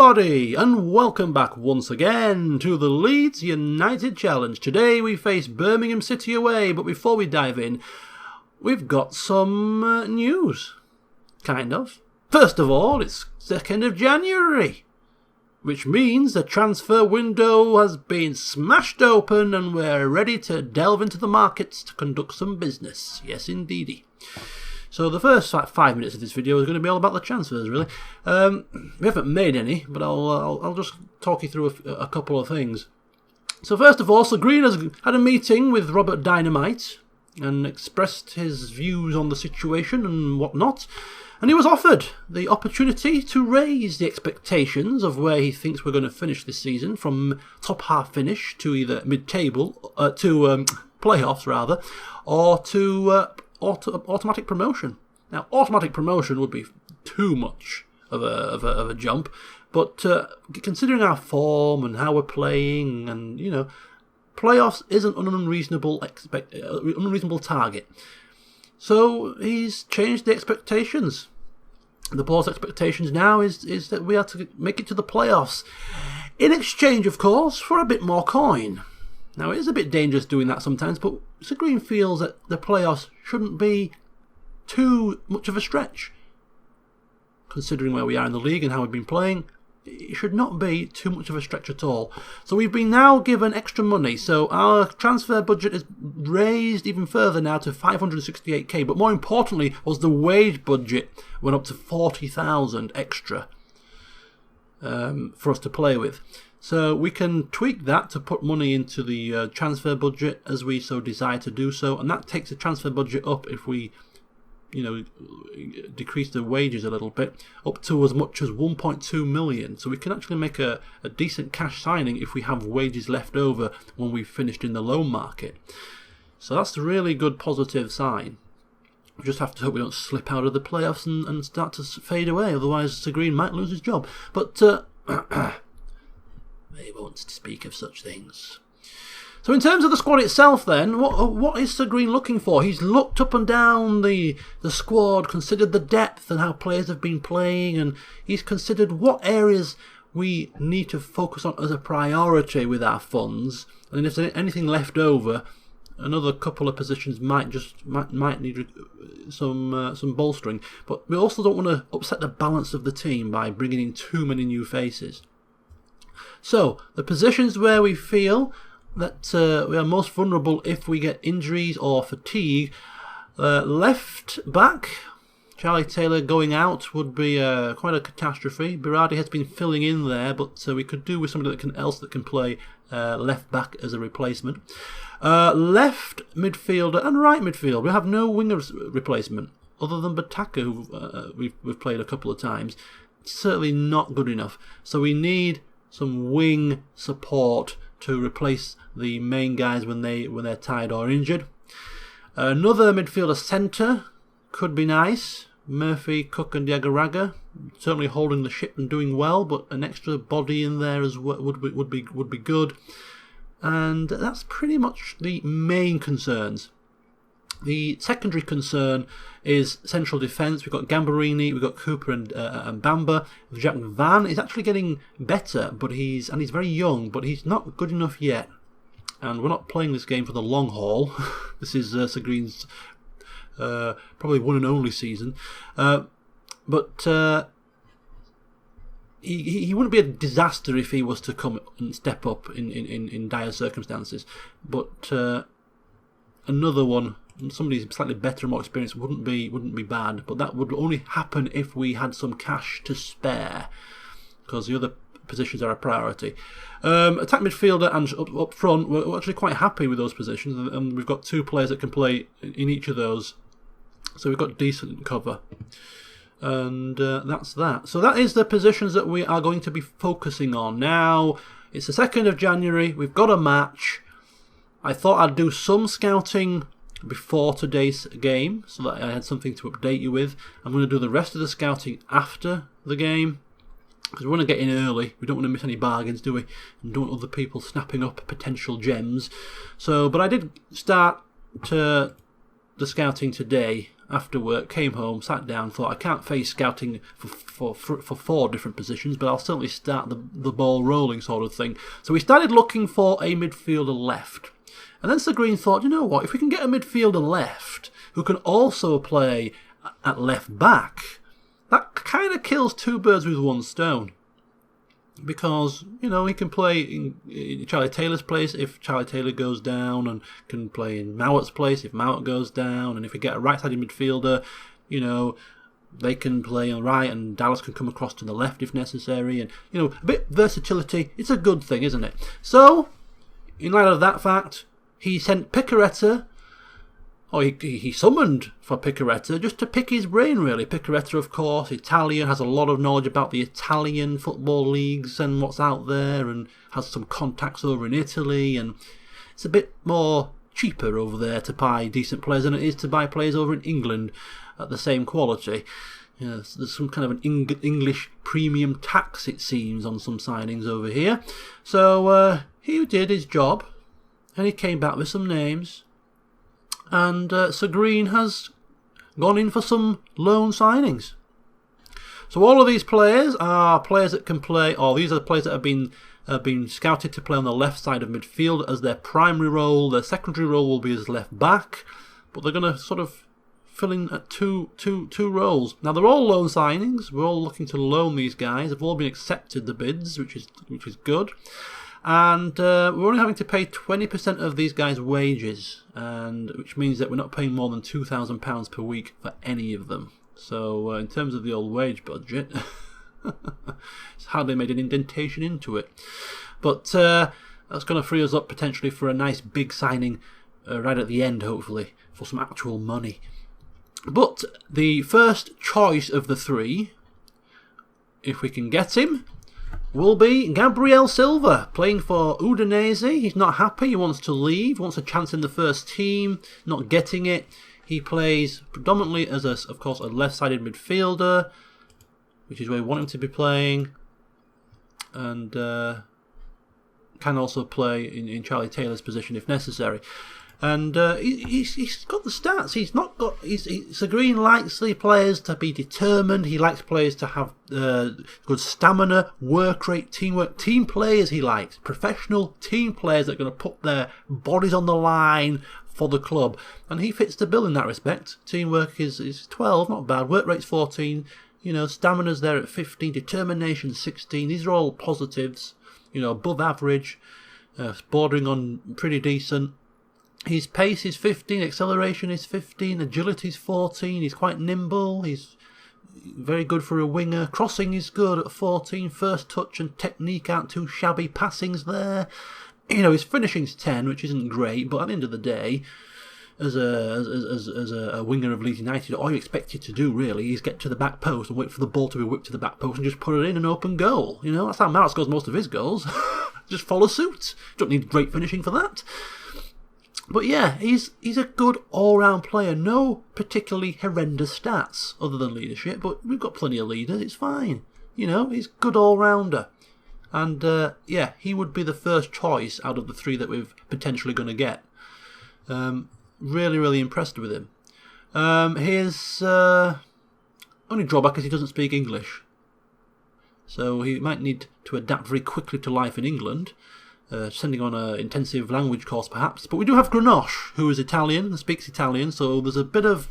everybody, and welcome back once again to the Leeds United Challenge. Today we face Birmingham City away, but before we dive in, we've got some news. Kind of. First of all, it's 2nd of January, which means the transfer window has been smashed open and we're ready to delve into the markets to conduct some business. Yes, indeedy. So the first 5 minutes of this video is going to be all about the transfers, really. We haven't made any, but I'll just talk you through a couple of things. So first of all, Sir Green has had a meeting with Robert Dynamite and expressed his views on the situation and whatnot. And he was offered the opportunity to raise the expectations of where he thinks we're going to finish this season, from top half finish to either mid-table, to playoffs rather, or to automatic promotion. Now, automatic promotion would be too much of a jump, but considering our form and how we're playing, and playoffs isn't an unreasonable target. So he's changed the expectations. The board's expectations now is that we have to make it to the playoffs, in exchange, of course, for a bit more coin. Now, it is a bit dangerous doing that sometimes, but Sir Green feels that the playoffs shouldn't be too much of a stretch. Considering where we are in the league and how we've been playing, it should not be too much of a stretch at all. So we've been now given extra money. So our transfer budget is raised even further now to 568k. But more importantly was the wage budget went up to 40,000 extra for us to play with. So we can tweak that to put money into the transfer budget as we so desire to do so. And that takes the transfer budget up if we decrease the wages a little bit, up to as much as 1.2 million. So we can actually make a decent cash signing if we have wages left over when we've finished in the loan market. So that's a really good positive sign. We just have to hope we don't slip out of the playoffs and start to fade away, otherwise Sir Green might lose his job. But they won't speak of such things. So in terms of the squad itself then, what is Sir Green looking for? He's looked up and down the squad, considered the depth and how players have been playing, and he's considered what areas we need to focus on as a priority with our funds. And if there's anything left over, another couple of positions might need some bolstering. But we also don't want to upset the balance of the team by bringing in too many new faces. So the positions where we feel that we are most vulnerable if we get injuries or fatigue. Left back, Charlie Taylor going out would be quite a catastrophe. Berardi has been filling in there, but we could do with somebody else that can play left back as a replacement. Left midfielder and right midfield, we have no winger replacement other than Bataka, who we've played a couple of times. Certainly not good enough. So we need some wing support to replace the main guys when they're tired or injured. Another midfielder centre could be nice. Murphy, Cook and Diagaraga certainly holding the ship and doing well, but an extra body in there as well would be good. And that's pretty much the main concerns. The secondary concern is central defence. We've got Gambarini, we've got Cooper and Bamba. Jack Van is actually getting better, but he's very young, but he's not good enough yet. And we're not playing this game for the long haul. This is Sir Green's probably one and only season. But he wouldn't be a disaster if he was to come and step up in dire circumstances. But another one, somebody slightly better and more experienced, wouldn't be bad, but that would only happen if we had some cash to spare, because the other positions are a priority. Attack midfielder and up front, we're actually quite happy with those positions, and we've got two players that can play in each of those, so we've got decent cover. And that's that. So that is the positions that we are going to be focusing on. Now, it's the 2nd of January, we've got a match. I thought I'd do some scouting before today's game so that I had something to update you with. I'm going to do the rest of the scouting after the game, because we want to get in early. We don't want to miss any bargains, do we? And don't want other people snapping up potential gems. But I did start to the scouting today after work, came home, sat down, thought I can't face scouting for 4 different positions, but I'll certainly start the ball rolling sort of thing. So we started looking for a midfielder left. And then Sir Green thought, you know what, if we can get a midfielder left who can also play at left back, that kind of kills 2 birds with 1 stone. Because, you know, he can play in Charlie Taylor's place if Charlie Taylor goes down, and can play in Mowatt's place if Mowat goes down, and if we get a right-sided midfielder, you know, they can play on right and Dallas can come across to the left if necessary, and, you know, a bit of versatility. It's a good thing, isn't it? So, in light of that fact, he sent Picaretta, or he summoned for Picaretta just to pick his brain, really. Picaretta, of course, Italian, has a lot of knowledge about the Italian football leagues and what's out there, and has some contacts over in Italy, and it's a bit more cheaper over there to buy decent players than it is to buy players over in England at the same quality. You know, there's some kind of an English premium tax, it seems, on some signings over here. So he did his job, and he came back with some names. And Sir Green has gone in for some loan signings. So all of these players are players that can play, or these are the players that have been scouted to play on the left side of midfield as their primary role. Their secondary role will be as left back, but they're going to sort of fill in at two roles. Now they're all loan signings. We're all looking to loan these guys. They've all been accepted, the bids, which is good. And we're only having to pay 20% of these guys' wages, and which means that we're not paying more than £2,000 per week for any of them. So in terms of the old wage budget, it's hardly made an indentation into it. But that's going to free us up potentially for a nice big signing right at the end, hopefully, for some actual money. But the first choice of the 3, if we can get him, will be Gabriel Silva, playing for Udinese. He's not happy, he wants to leave, wants a chance in the first team, not getting it. He plays predominantly as, of course, a left-sided midfielder, which is where we want him to be playing, and can also play in Charlie Taylor's position if necessary. And he's got the stats. Sir Green likes the players to be determined. He likes players to have good stamina, work rate, teamwork. Team players he likes. Professional team players that are going to put their bodies on the line for the club. And he fits the bill in that respect. Teamwork is 12, not bad. Work rate's 14. You know, stamina's there at 15. Determination 16. These are all positives. You know, above average. Bordering on pretty decent. His pace is 15, acceleration is 15, agility is 14, he's quite nimble, he's very good for a winger, crossing is good at 14, first touch and technique aren't too shabby, passing's there. You know, his finishing's 10, which isn't great, but at the end of the day, as a winger of Leeds United, all you expect you to do really is get to the back post and wait for the ball to be whipped to the back post and just put it in an open goal. You know, that's how Mowat scores most of his goals. Just follow suit. Don't need great finishing for that. But yeah, he's a good all-round player. No particularly horrendous stats other than leadership, but we've got plenty of leaders. It's fine. You know, he's a good all-rounder. And yeah, he would be the first choice out of the 3 that we're potentially going to get. Really, really impressed with him. His only drawback is he doesn't speak English. So he might need to adapt very quickly to life in England. Sending on an intensive language course perhaps. But we do have Grenache, who is Italian and speaks Italian, so there's a bit of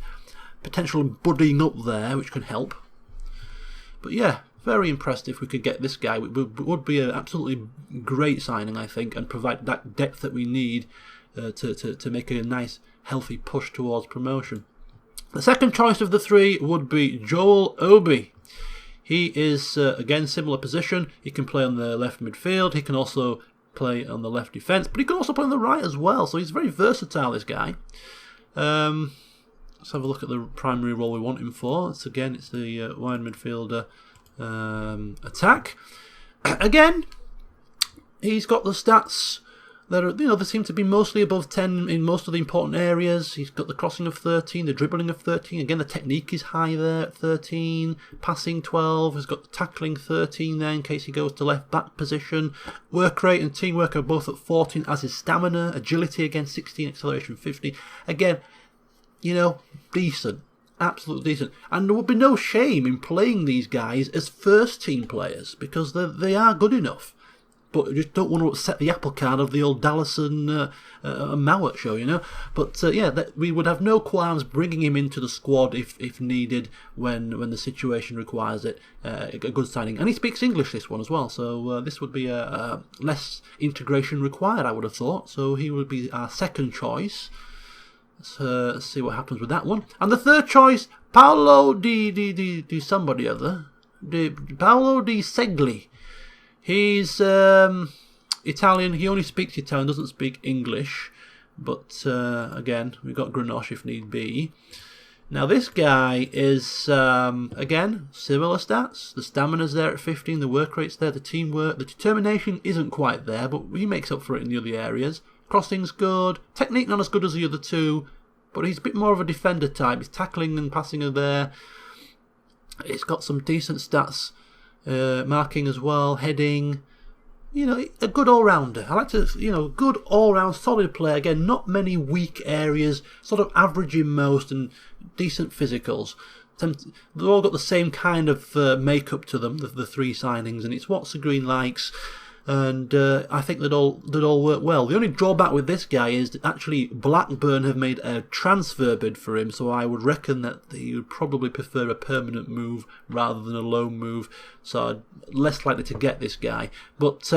potential buddying up there which can help. But yeah, very impressed if we could get this guy. It would be an absolutely great signing, I think, and provide that depth that we need to make a nice, healthy push towards promotion. The second choice of the 3 would be Joel Obi. He is, again, similar position. He can play on the left midfield. He can also play on the left defence, but he can also play on the right as well, so he's very versatile, this guy. Let's have a look at the primary role we want him for. It's the wide midfielder attack. Again, he's got the stats that are, they seem to be mostly above 10 in most of the important areas. He's got the crossing of 13, the dribbling of 13. Again, the technique is high there at 13. Passing 12. He's got the tackling 13 there in case he goes to left back position. Work rate and teamwork are both at 14, as is stamina. Agility again 16, acceleration 15. Again, you know, decent. Absolutely decent. And there would be no shame in playing these guys as first-team players, because they are good enough. But you just don't want to upset the apple cart of the old Dallas and Mowat show, you know. But we would have no qualms bringing him into the squad if needed when the situation requires it. A good signing, and he speaks English, this one as well. So this would be a less integration required, I would have thought. So he would be our second choice. Let's see what happens with that one. And the third choice, Paolo di somebody other, Paolo di Segli. He's Italian. He only speaks Italian, doesn't speak English. But again, we've got Grenache if need be. Now this guy is, again, similar stats. The stamina's there at 15, the work rate's there, the teamwork, the determination isn't quite there, but he makes up for it in the other areas. Crossing's good, technique not as good as the other two, but he's a bit more of a defender type. His tackling and passing are there. He's got some decent stats. Marking as well, heading, you know, a good all-rounder. I like to, you know, good all-round, solid player. Again, not many weak areas, sort of average in most, and decent physicals. They've all got the same kind of makeup to them, the three signings, and it's what Sir Green likes. And I think they'd all work well. The only drawback with this guy is that actually Blackburn have made a transfer bid for him, so I would reckon that he would probably prefer a permanent move rather than a loan move, so I'm less likely to get this guy. But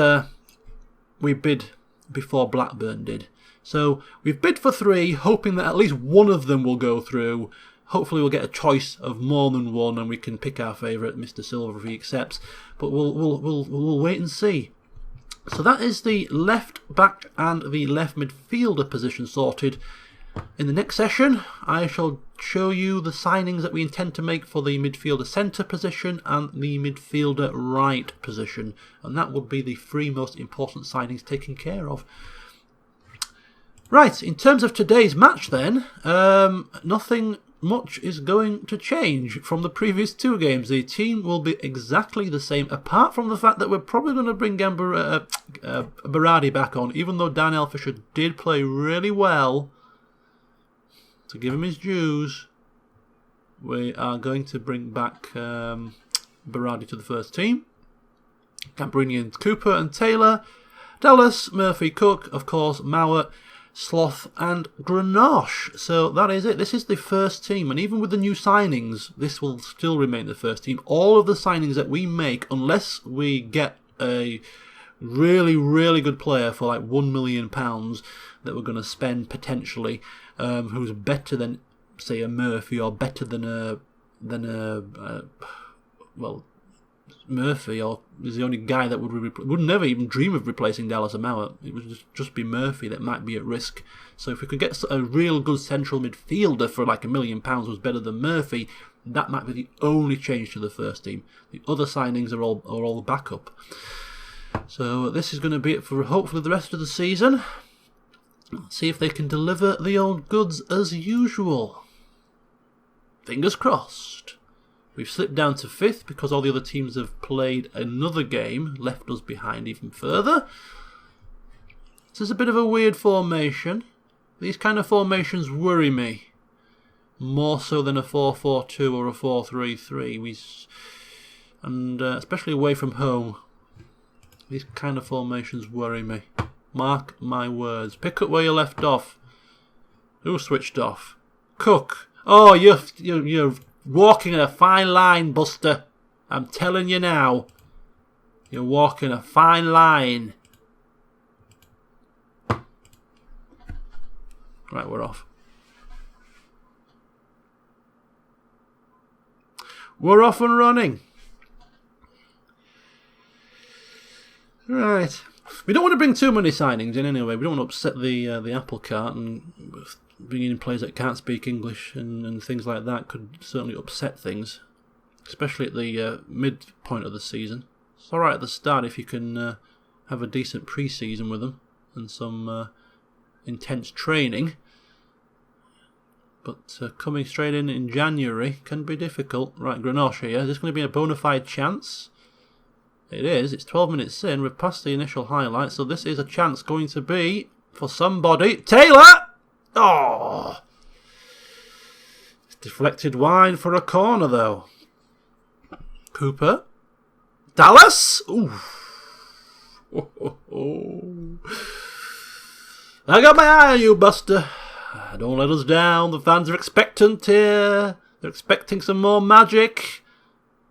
we bid before Blackburn did. So we've bid for 3, hoping that at least one of them will go through. Hopefully we'll get a choice of more than one and we can pick our favourite, Mr. Silver, if he accepts. But we'll wait and see. So that is the left back and the left midfielder position sorted. In the next session, I shall show you the signings that we intend to make for the midfielder centre position and the midfielder right position. And that would be the 3 most important signings taken care of. Right, in terms of today's match then, nothing much is going to change from the previous 2 games. The team will be exactly the same, apart from the fact that we're probably going to bring Berardi back on, even though Dan Elfisher did play really well. To give him his dues, we are going to bring back Berardi to the first team. Can bring in Cooper and Taylor, Dallas, Murphy, Cook, of course, Mowat, Sloth and Grenache. So that is it. This is the first team, and even with the new signings, this will still remain the first team. All of the signings that we make, unless we get a really, really good player for like £1 million that we're going to spend potentially, who's better than, say, a Murphy, or better than a Murphy, or is the only guy that would never even dream of replacing Dallas and Mowat. It would just be Murphy that might be at risk. So if we could get a real good central midfielder for like £1 million who's better than Murphy, that might be the only change to the first team. The other signings are all backup. So this is going to be it for hopefully the rest of the season. Let's see if they can deliver the old goods as usual. Fingers crossed. We've slipped down to 5th because all the other teams have played another game, left us behind even further. This is a bit of a weird formation. These kind of formations worry me, more so than a 4-4-2 or a 4-3-3. And especially away from home, these kind of formations worry me. Mark my words. Pick up where you left off. Who switched off? Cook. Oh, you're walking a fine line, Buster. I'm telling you now. You're walking a fine line. Right, we're off. We're off and running. Right. We don't want to bring too many signings in anyway. We don't want to upset the apple cart, and bringing in players that can't speak English and things like that could certainly upset things, especially at the midpoint of the season. It's alright at the start if you can have a decent pre-season with them and some intense training, but coming straight in January can be difficult. Right, Grenache here. Is this going to be a bona fide chance? It is. It's 12 minutes in. We've passed the initial highlights, so this is a chance going to be for somebody. Taylor! Oh! Deflected wide for a corner, though. Cooper. Dallas! Ooh. I got my eye on you, Buster. Don't let us down. The fans are expectant here. They're expecting some more magic.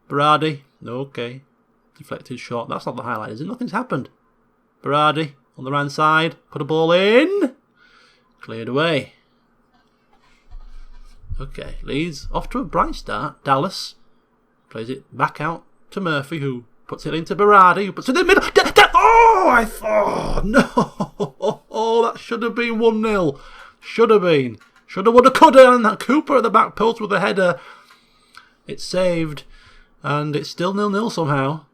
Berardi. Okay. Deflected shot. That's not the highlight, is it? Nothing's happened. Berardi on the right side. Put a ball in. Cleared away. Okay. Leeds off to a bright start. Dallas plays it back out to Murphy, who puts it into Berardi, who puts it in the middle. Oh, I thought. No. Oh, that should have been 1-0. Should have been. Shoulda, woulda, coulda. And that Cooper at the back post with a header. It's saved. And it's still 0-0 somehow.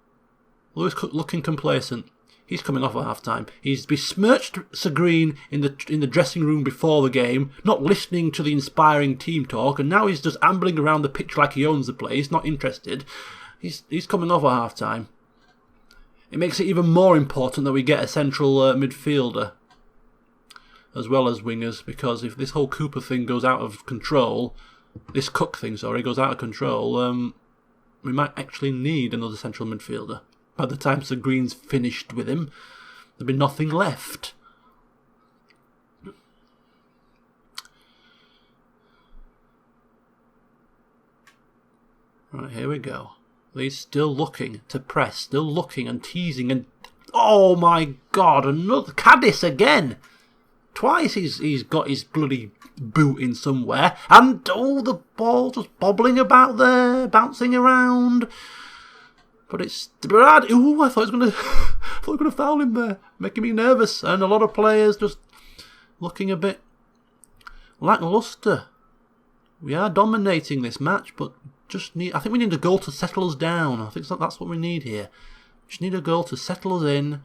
Lewis Cook looking complacent. He's coming off at half-time. He's besmirched Sir Green in the dressing room before the game, not listening to the inspiring team talk, and now he's just ambling around the pitch like he owns the place, not interested. He's coming off at half-time. It makes it even more important that we get a central midfielder as well as wingers, because if this whole Cooper thing goes out of control, this Cook thing, sorry, goes out of control, we might actually need another central midfielder. By the time Sir Green's finished with him, there'll be nothing left. Right, here we go. He's still looking to press, still looking and teasing, and oh my God, another Cadiz again. Twice he's got his bloody boot in somewhere, and oh, the ball just bobbling about there, bouncing around. But it's Brad. Ooh, I thought he was going to foul him there, making me nervous, and a lot of players just looking a bit lackluster. We are dominating this match, but I think we need a goal to settle us down. I think that's what we need here. We just need a goal to settle us in.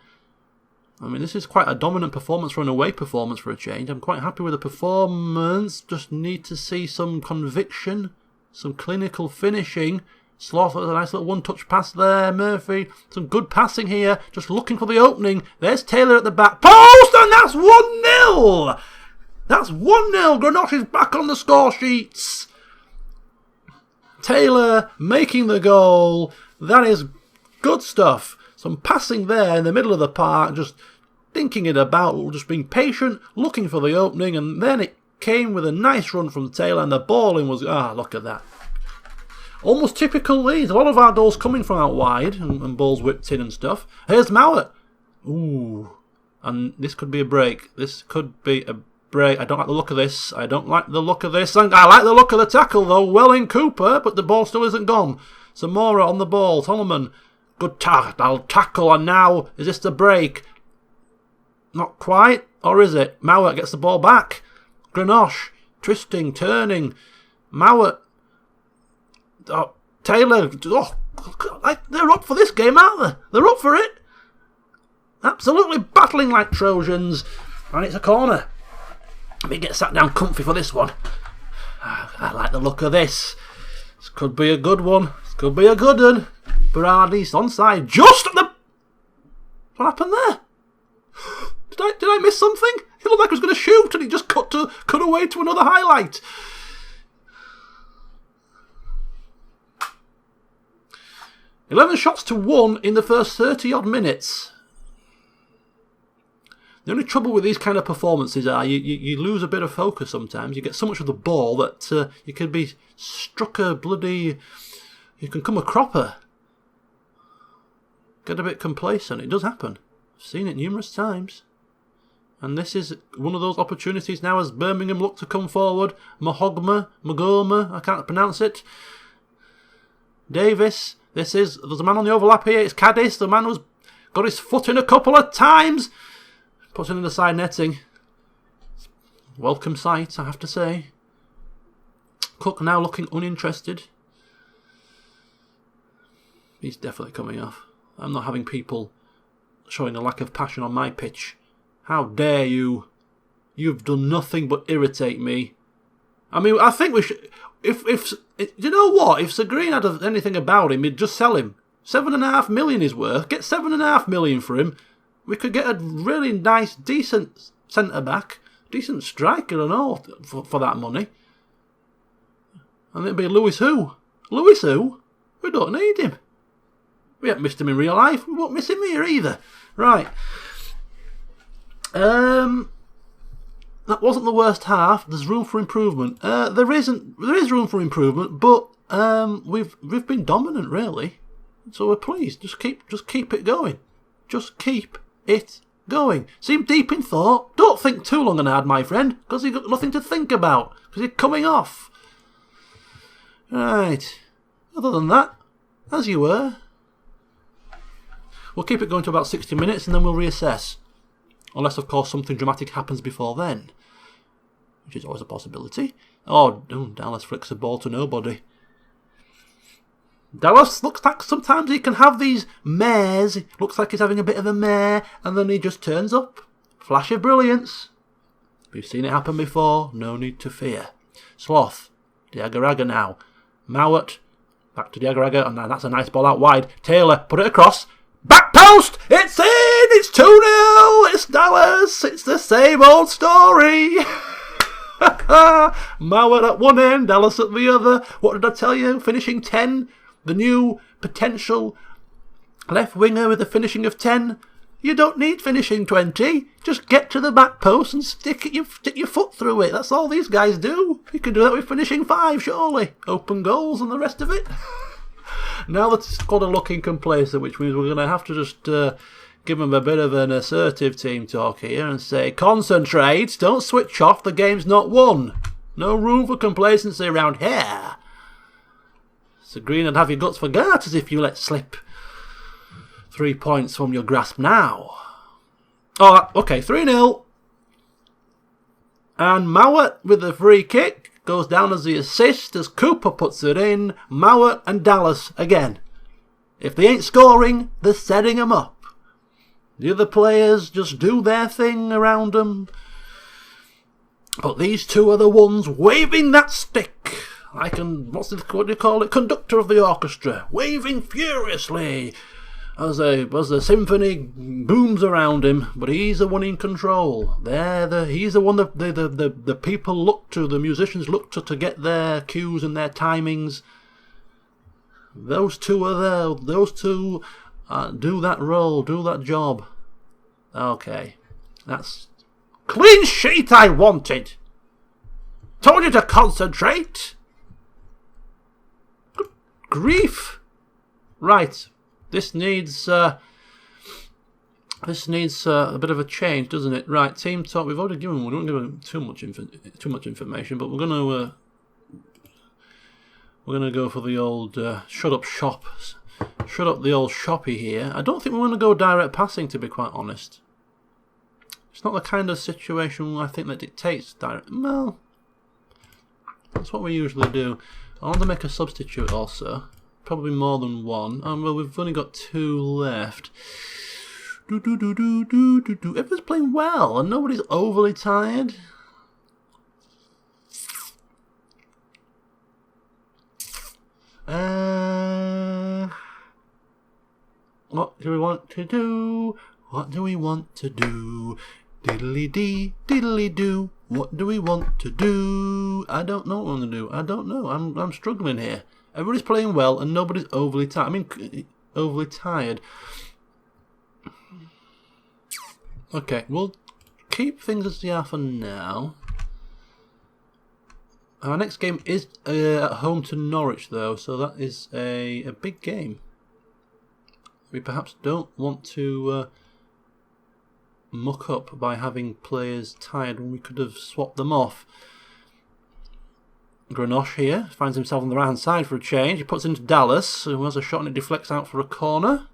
I mean, this is quite a dominant performance for an away performance for a change. I'm quite happy with the performance. Just need to see some conviction, some clinical finishing. Sloth with a nice little one-touch pass there. Murphy, some good passing here. Just looking for the opening. There's Taylor at the back post, and that's 1-0. That's 1-0. Greenock is back on the score sheets. Taylor making the goal. That is good stuff. Some passing there in the middle of the park, just thinking it about, just being patient, looking for the opening, and then it came with a nice run from Taylor, and the ball in was, look at that. Almost typical Leeds. A lot of our goals coming from out wide, and balls whipped in and stuff. Here's Mowat. Ooh. And this could be a break. This could be a break. I don't like the look of this. I don't like the look of this. And I like the look of the tackle, though. Well in Cooper, but the ball still isn't gone. Zamora on the ball. Tolman. Good tackle. And now, is this the break? Not quite. Or is it? Mowat gets the ball back. Greenock. Twisting. Turning. Mowat. Oh, Taylor. Oh, they're up for this game, aren't they? They're up for it. Absolutely battling like Trojans. And it's a corner. Let me get sat down comfy for this one. I like the look of this. This could be a good one. This could be a good one. Berardi's onside. Just at the... What happened there? Did I miss something? He looked like he was going to shoot and he just cut away to another highlight. 11 shots to 1 in the first 30-odd minutes. The only trouble with these kind of performances are you lose a bit of focus sometimes. You get so much of the ball that you can be struck a bloody... You can come a cropper. Get a bit complacent. It does happen. I've seen it numerous times. And this is one of those opportunities now as Birmingham look to come forward. Magoma, I can't pronounce it. Davis... There's a man on the overlap here. It's Cadiz. The man who's got his foot in a couple of times. Puts it in the side netting. Welcome sight, I have to say. Cook now looking uninterested. He's definitely coming off. I'm not having people showing a lack of passion on my pitch. How dare you? You've done nothing but irritate me. I mean, I think we should... If you know what? If Sir Green had anything about him, he'd just sell him. 7.5 million he's worth. Get 7.5 million for him. We could get a really nice, decent centre back, decent striker and all for that money. And it'll be Lewis who? Lewis who? We don't need him. We haven't missed him in real life. We won't miss him here either. Right. That wasn't the worst half. There's room for improvement. There is room for improvement, but we've been dominant really. So we're pleased. Just keep it going. Just keep it going. Seem deep in thought. Don't think too long and hard, my friend, because you've got nothing to think about. Because you're coming off. Right. Other than that, as you were. We'll keep it going to about 60 minutes and then we'll reassess. Unless, of course, something dramatic happens before then. Which is always a possibility. Oh, Dallas flicks the ball to nobody. Dallas looks like sometimes he can have these mares. It looks like he's having a bit of a mare. And then he just turns up. Flash of brilliance. We've seen it happen before. No need to fear. Sloth. Diagaraga now. Mowat. Back to Diagaraga. And that's a nice ball out wide. Taylor. Put it across. Back post! It's in! It's 2-0! It's Dallas! It's the same old story! Mowat at one end, Dallas at the other. What did I tell you? Finishing 10? The new potential left winger with a finishing of 10? You don't need finishing 20. Just get to the back post and stick your foot through it. That's all these guys do. You can do that with finishing 5, surely. Open goals and the rest of it. Now the squad are looking complacent, which means we're going to have to just give them a bit of an assertive team talk here and say, concentrate, don't switch off, the game's not won. No room for complacency around here. So Green would have your guts for garters if you let slip 3 points from your grasp now. Oh, okay, 3-0. And Mowat with the free kick. Goes down as the assist as Cooper puts it in. Mowat and Dallas again. If they ain't scoring, they're setting them up. The other players just do their thing around them. But these two are the ones waving that stick. What do you call it? Conductor of the orchestra. Waving furiously as the symphony booms around him, but he's the one in control. He's the one that the people look to, the musicians look to get their cues and their timings. Those two are there. Those two do that role, do that job. Okay, that's clean sheet I wanted. Told you to concentrate. Good grief. Right. This needs a bit of a change, doesn't it? Right, team talk. We've already given. We don't give them too much information, but we're gonna go for the old shut up the old shoppy here. I don't think we're gonna go direct passing, to be quite honest. It's not the kind of situation I think that dictates direct. Well, that's what we usually do. I want to make a substitute also. Probably more than one. Well, we've only got 2 left. Everyone's playing well and nobody's overly tired. What do we want to do? What do we want to do? Diddly-dee, diddly-doo. What do we want to do? I don't know what I'm going to do. I don't know. I'm struggling here. Everybody's playing well and nobody's overly tired. I mean, overly tired. Okay, we'll keep things as they are for now. Our next game is at home to Norwich, though, so that is a big game. We perhaps don't want to muck up by having players tired when we could have swapped them off. Greenosh here finds himself on the right hand side for a change. He puts into Dallas, who has a shot and it deflects out for a corner.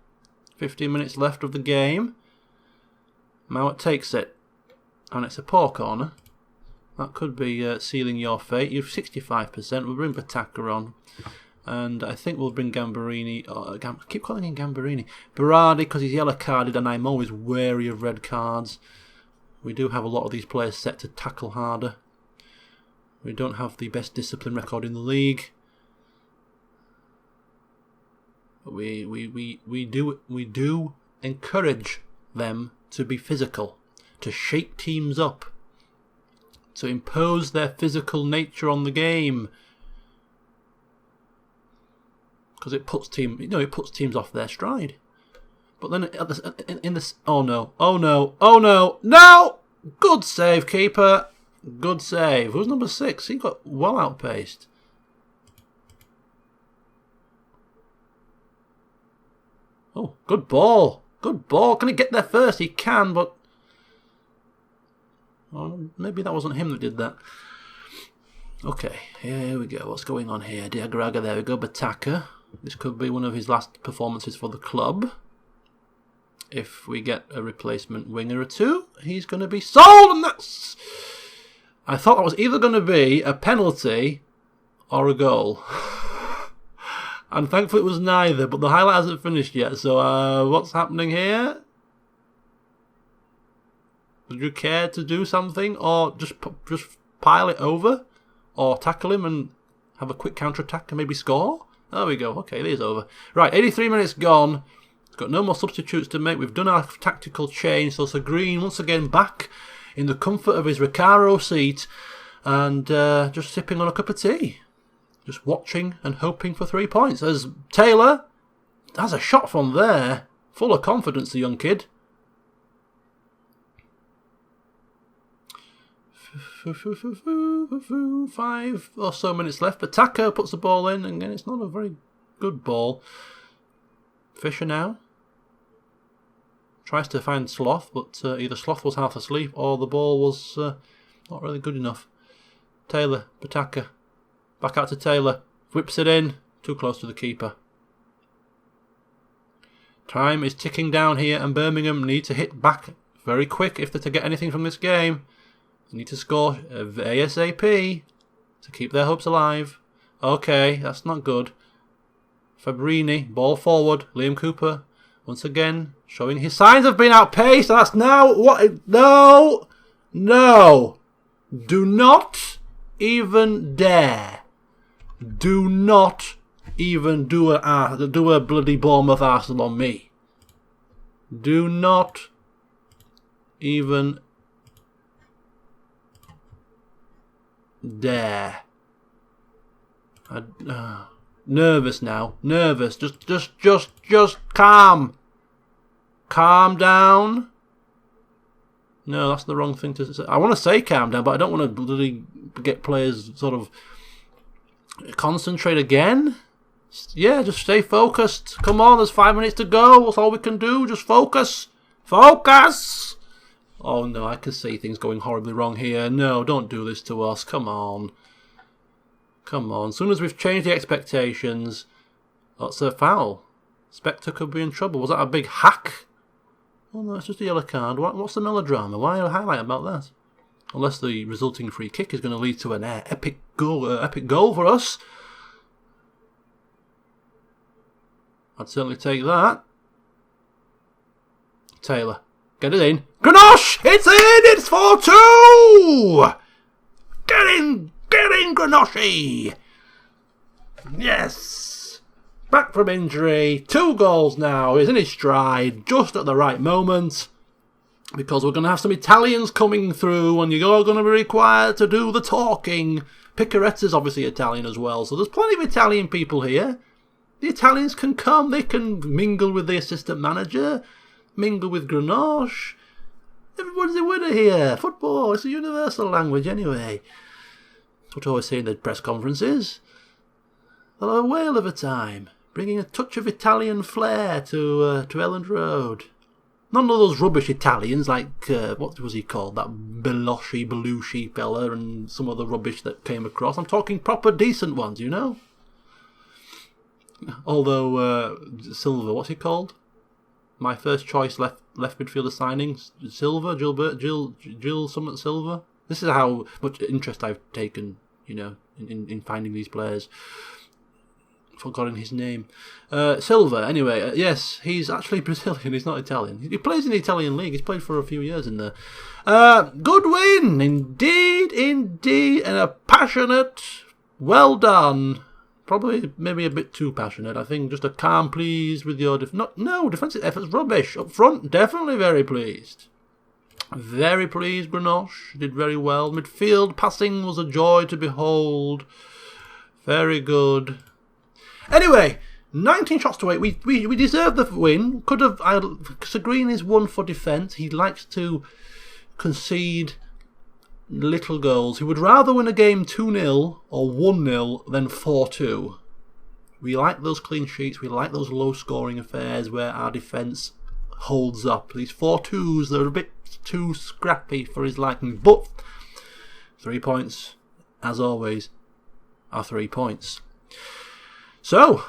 15 minutes left of the game. Mowat takes it, and it's a poor corner. That could be sealing your fate. You've 65%. We'll bring Pataka on, and I think we'll bring Gambarini. I keep calling him Gambarini. Berardi, because he's yellow carded, and I'm always wary of red cards. We do have a lot of these players set to tackle harder. We don't have the best discipline record in the league. But we do encourage them to be physical, to shake teams up, to impose their physical nature on the game. because it puts teams off their stride. But then in this, oh no, oh no, oh no, no! Good save, keeper. Good save. Who's number 6? He got well outpaced. Oh, good ball. Good ball. Can he get there first? He can, but oh, maybe that wasn't him that did that. Okay, here we go. What's going on here? Diagraga, there we go. Bataka. This could be one of his last performances for the club. If we get a replacement winger or two, he's going to be sold, and that's... I thought that was either going to be a penalty or a goal. And thankfully it was neither, but the highlight hasn't finished yet, so what's happening here? Would you care to do something, or just pile it over? Or tackle him and have a quick counter-attack and maybe score? There we go, okay, it is over. Right, 83 minutes gone. Got no more substitutes to make. We've done our tactical change. So Green once again back in the comfort of his Recaro seat and just sipping on a cup of tea. Just watching and hoping for 3 points. As Taylor has a shot from there. Full of confidence, the young kid. 5 or so minutes left. But Taka puts the ball in. And again, it's not a very good ball. Fisher now. Tries to find Sloth, but either Sloth was half asleep or the ball was not really good enough. Taylor, Bataka. Back out to Taylor. Whips it in. Too close to the keeper. Time is ticking down here, and Birmingham need to hit back very quick if they're to get anything from this game. They need to score ASAP to keep their hopes alive. Okay, that's not good. Fabrini, ball forward. Liam Cooper, once again, showing his signs of being outpaced. That's now what... No! No! Do not even dare. Do not even do a bloody Bournemouth Arsenal on me. Do not even dare. Nervous now. Nervous. Just calm. Calm down. No, that's the wrong thing to say. I want to say calm down, but I don't want to bloody get players sort of concentrate again. Yeah, just stay focused. Come on, there's 5 minutes to go. That's all we can do. Just focus. Focus! Oh no, I can see things going horribly wrong here. No, don't do this to us. Come on. Come on. As soon as we've changed the expectations, that's a foul. Spectre could be in trouble. Was that a big hack? Oh no, it's just a yellow card. What's the melodrama? Why a highlight about that? Unless the resulting free kick is going to lead to an epic goal for us. I'd certainly take that. Taylor, get it in. Grenache! It's in! It's 4-2! Get in, Grenache! Yes! Back from injury. 2 goals now. He's in his stride just at the right moment. Because we're going to have some Italians coming through and you're all going to be required to do the talking. Picaretta's obviously Italian as well. So there's plenty of Italian people here. The Italians can come. They can mingle with the assistant manager. Mingle with Grenache. Everybody's a winner here. Football, it's a universal language anyway. That's what I always say in the press conferences. They'll have a whale of a time, bringing a touch of Italian flair to Elland Road. None of those rubbish Italians like, what was he called, that Belushi fella and some other rubbish that came across. I'm talking proper decent ones, you know? Although, Silva, what's he called? My first choice left midfielder signings, Jill Summit Silva. This is how much interest I've taken, you know, in finding these players. Forgotten his name. Silva, anyway, yes, he's actually Brazilian, he's not Italian. He plays in the Italian league, he's played for a few years in there. Good win, indeed, and a passionate, well done. Probably maybe a bit too passionate. I think just a calm pleased with your... defensive efforts rubbish. Up front, definitely very pleased. Very pleased, Grenache. Did very well. Midfield passing was a joy to behold. Very good. Anyway, 19 shots to 8. We deserve the win. Could have. Sir Green is one for defence. He likes to concede little goals. He would rather win a game 2-0 or 1-0 than 4-2. We like those clean sheets. We like those low-scoring affairs where our defence holds up. These 4-2s, they're a bit too scrappy for his liking. But 3 points, as always, are 3 points. So,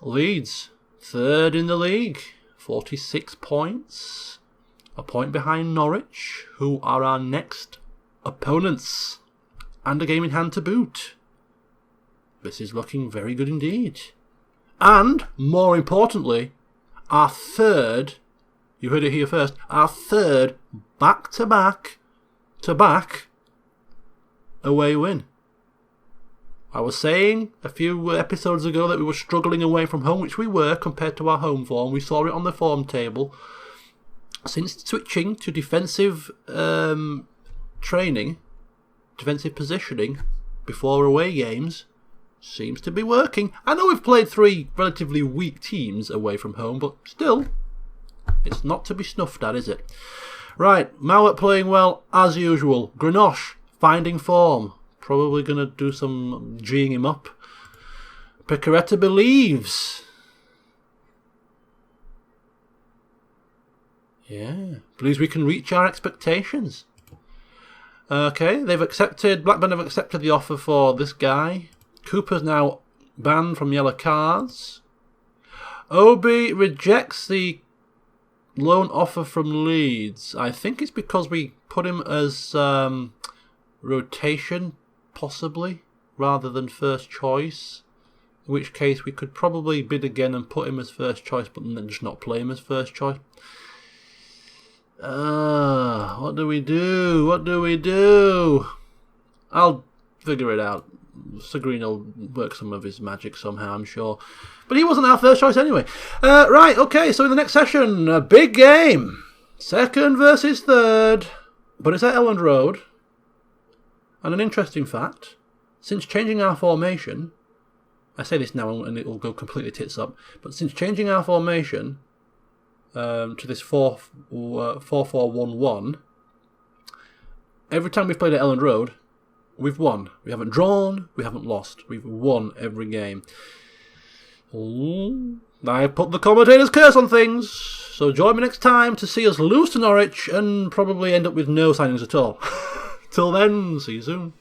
Leeds, third in the league, 46 points. A point behind Norwich, who are our next opponents. And a game in hand to boot. This is looking very good indeed. And, more importantly, our third, you heard it here first, our third back-to-back away win. I was saying a few episodes ago that we were struggling away from home, which we were compared to our home form. We saw it on the form table. Since switching to defensive training, defensive positioning before away games, seems to be working. I know we've played 3 relatively weak teams away from home, but still, it's not to be snuffed at, is it? Right, Mowat playing well as usual. Greenoche finding form. Probably going to do some G'ing him up. Picaretta believes. Yeah, believes we can reach our expectations. Okay, Blackburn have accepted the offer for this guy. Cooper's now banned from yellow cards. Obi rejects the loan offer from Leeds. I think it's because we put him as rotation, possibly, rather than first choice. In which case we could probably bid again and put him as first choice, but then just not play him as first choice. What do we do? I'll figure it out. Sir Green will work some of his magic somehow, I'm sure. But he wasn't our first choice anyway. Right, okay, so in the next session, a big game. Second versus third. But it's at Elland Road. And an interesting fact, since changing our formation, I say this now and it will go completely tits up, but since changing our formation to this 4-4-1-1, every time we've played at Elland Road, we've won. We haven't drawn, we haven't lost. We've won every game. I put the commentator's curse on things, so join me next time to see us lose to Norwich and probably end up with no signings at all. Till then, see you soon.